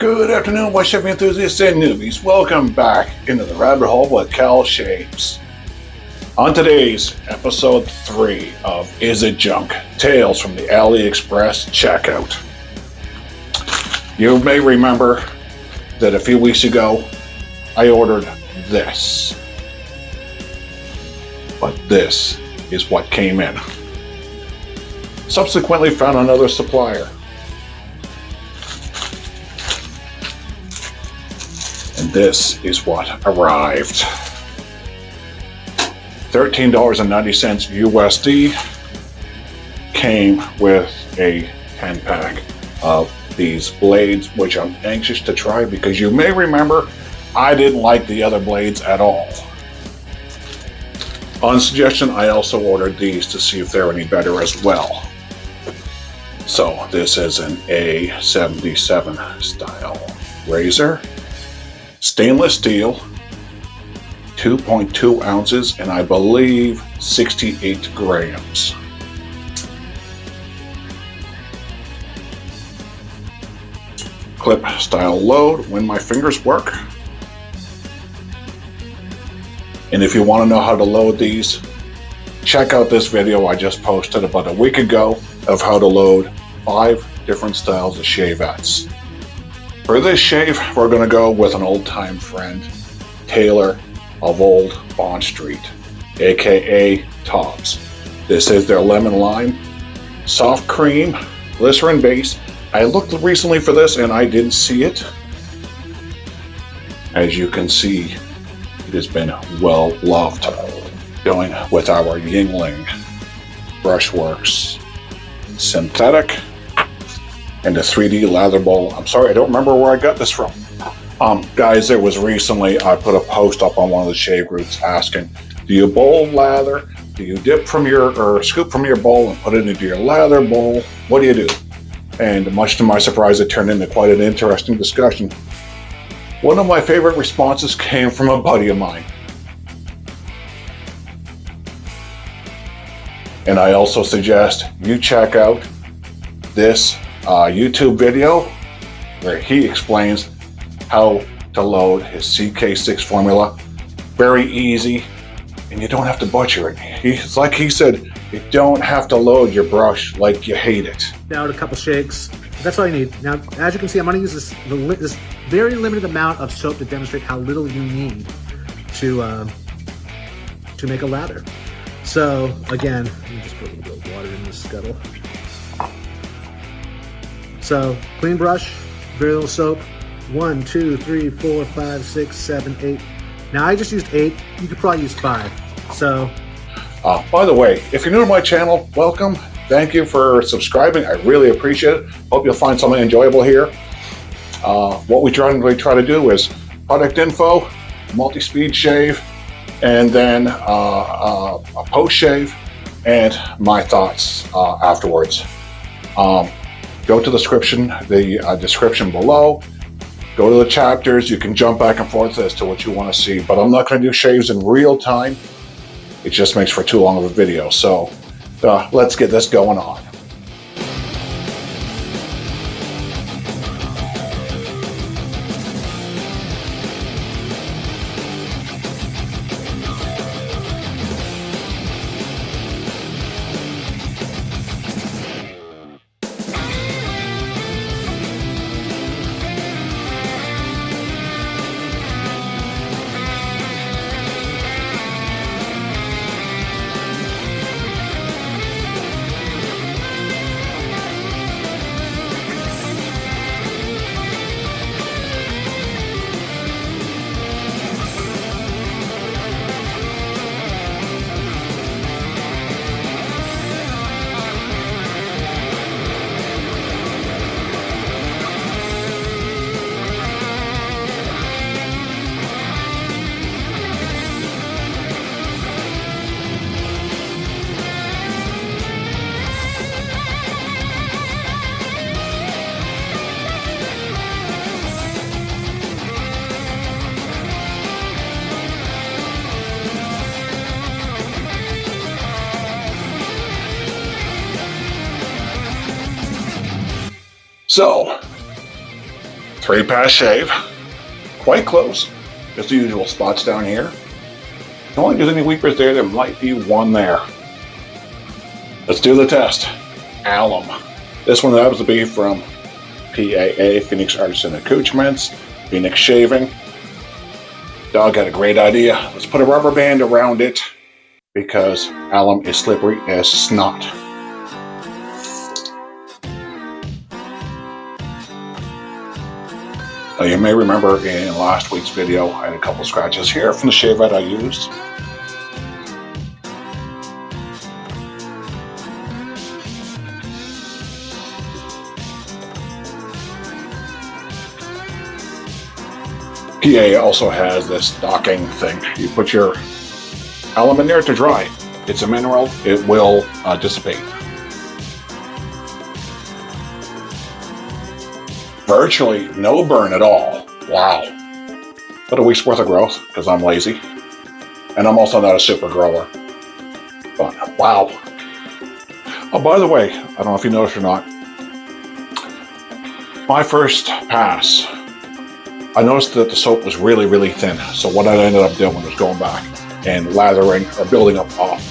Good afternoon, my shaving enthusiasts and newbies. Welcome back into the rabbit hole with Cal Shaves. On today's episode 3 of Is It Junk? Tales from the AliExpress checkout. You may remember that a few weeks ago I ordered this. But this is what came in. Subsequently found another supplier. And this is what arrived. $13.90 USD came with a 10-pack of these blades, which I'm anxious to try because you may remember I didn't like the other blades at all. On suggestion, I also ordered these to see if they're any better as well. So this is an A77 style razor. Stainless steel, 2.2 ounces, and I believe 68 grams. Clip style load when my fingers work. And if you want to know how to load these, check out this video I just posted about a week ago of how to load 5 different styles of shavettes. For this shave, we're going to go with an old-time friend, Taylor of Old Bond Street, aka Tops. This is their lemon lime, soft cream, glycerin base. I looked recently for this and I didn't see it. As you can see, it has been well loved. Going with our Yingling Brushworks synthetic and a 3D lather bowl. I'm sorry, I don't remember where I got this from. Guys, there was recently, I put a post up on one of the shave groups asking, do you bowl lather? Do you dip from or scoop from your bowl and put it into your lather bowl? What do you do? And much to my surprise, it turned into quite an interesting discussion. One of my favorite responses came from a buddy of mine. And I also suggest you check out this YouTube video where he explains how to load his CK6 formula. Very easy, and you don't have to butcher it. It's like he said, you don't have to load your brush like you hate it. Down a couple shakes. That's all you need. Now, as you can see, I'm going to use this very limited amount of soap to demonstrate how little you need to make a lather. So again, let me just put a little bit of water in this scuttle. So clean brush, very little soap. 1, 2, 3, 4, 5, 6, 7, 8. Now I just used 8. You could probably use 5. So. By the way, if you're new to my channel, welcome. Thank you for subscribing. I really appreciate it. Hope you'll find something enjoyable here. What we generally try to do is product info, multi-speed shave, and then a post shave, and my thoughts afterwards. Go to the description below. Go to the chapters. You can jump back and forth as to what you want to see. But I'm not going to do shaves in real time. It just makes for too long of a video. So let's get this going on. So, 3-pass shave. Quite close. Just the usual spots down here. Don't think there's any weepers there. There might be one there. Let's do the test. Alum. This one happens to be from PAA, Phoenix Artisan Accoutrements, Phoenix Shaving. Dog had a great idea. Let's put a rubber band around it because alum is slippery as snot. Now you may remember in last week's video, I had a couple scratches here from the shavette I used. PA also has this docking thing. You put your alum in there to dry. It's a mineral, it will dissipate. Virtually no burn at all. Wow. But a week's worth of growth, because I'm lazy. And I'm also not a super grower. But wow. Oh, by the way, I don't know if you noticed or not, my first pass, I noticed that the soap was really, really thin. So what I ended up doing was going back and lathering or building up off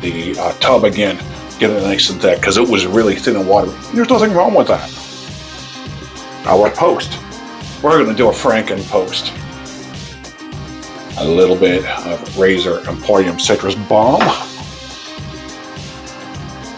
the tub again, getting it nice and thick, because it was really thin and watery. There's nothing wrong with that. Our post. We're going to do a Franken post. A little bit of Razor Emporium Citrus Balm.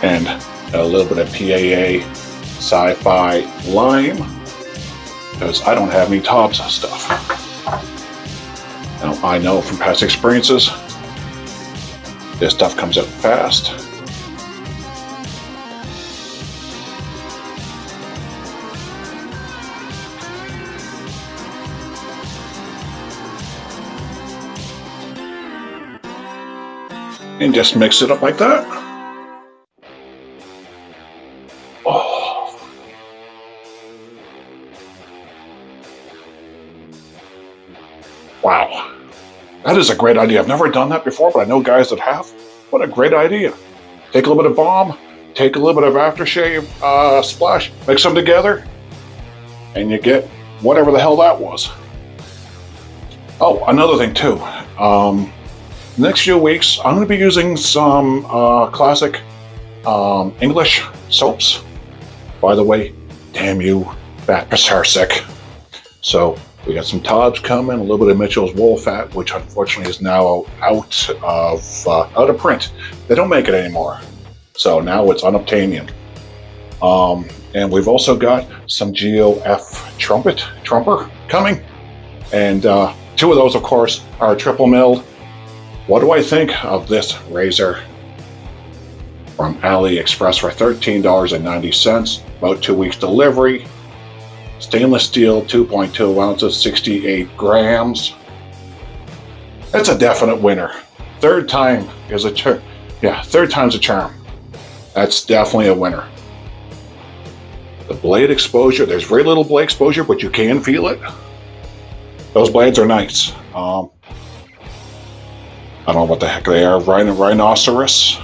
And a little bit of PAA Sci-Fi Lime. Because I don't have any tubs of stuff. Now I know from past experiences, this stuff comes out fast. And just mix it up like that. Oh. Wow. That is a great idea. I've never done that before, but I know guys that have. What a great idea. Take a little bit of balm, take a little bit of aftershave splash, mix them together, and you get whatever the hell that was. Oh, another thing too. Next few weeks, I'm going to be using some classic English soaps. By the way, damn you, fat Pissarsic. So we got some Todd's coming, a little bit of Mitchell's Wool Fat, which unfortunately is now out of print. They don't make it anymore, so now it's unobtainium. And we've also got some GOF Trumper coming, and two of those, of course, are triple milled. What do I think of this razor from AliExpress for $13.90, about 2 weeks delivery, stainless steel, 2.2 ounces, 68 grams. That's a definite winner. Third time's a charm. That's definitely a winner. The blade exposure, there's very little blade exposure, but you can feel it. Those blades are nice. I don't know what the heck they are, rhinoceros.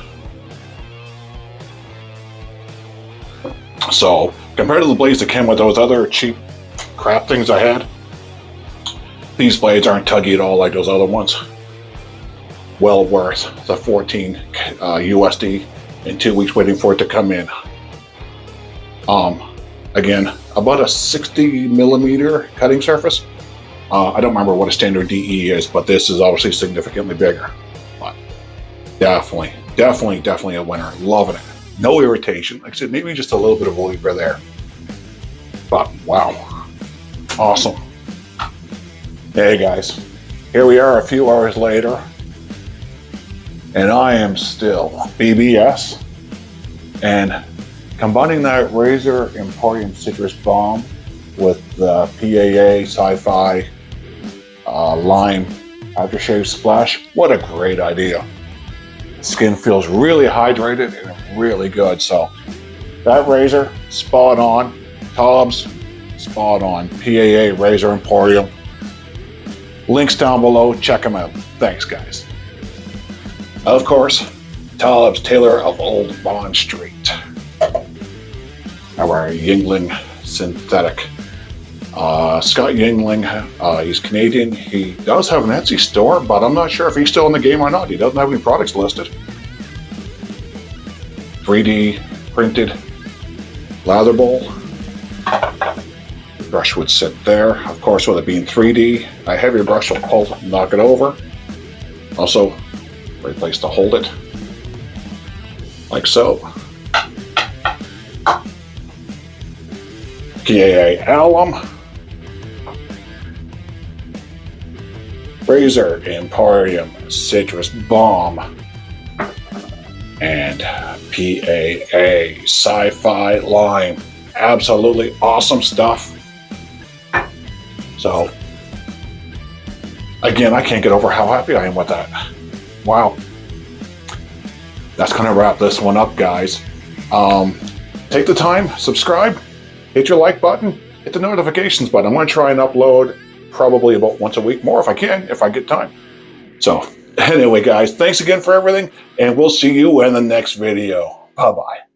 So, compared to the blades that came with those other cheap crap things I had, these blades aren't tuggy at all like those other ones. Well worth the 14 USD and 2 weeks waiting for it to come in. Again, about a 60 millimeter cutting surface. I don't remember what a standard DE is, but this is obviously significantly bigger. But definitely a winner. Loving it. No irritation. Like I said, maybe just a little bit of weeper there. But wow. Awesome. Hey guys, here we are a few hours later, and I am still BBS. And combining that Razor Emporium Citrus Balm with the PAA Sci-Fi Lime Aftershave Splash, what a great idea. Skin feels really hydrated and really good. So that razor, spot on. Tubs, spot on. PAA Razor Emporium. Links down below, check them out. Thanks guys. Of course, Tubbs Taylor of Old Bond Street. Our Yingling synthetic Scott Yingling, he's Canadian. He does have an Etsy store, but I'm not sure if he's still in the game or not. He doesn't have any products listed. 3D printed lather bowl. The brush would sit there. Of course, with it being 3D, a heavier brush will pull, knock it over. Also, great place to hold it, like so. PAA alum. Razor Emporium Citrus Balm. And PAA Sci-Fi Lime. Absolutely awesome stuff. So, again, I can't get over how happy I am with that. Wow. That's going to wrap this one up, guys. Take the time, subscribe, hit your like button, hit the notifications button. I'm going to try and upload probably about once a week more if I can, if I get time. So, anyway, guys, thanks again for everything, and we'll see you in the next video. Bye-bye.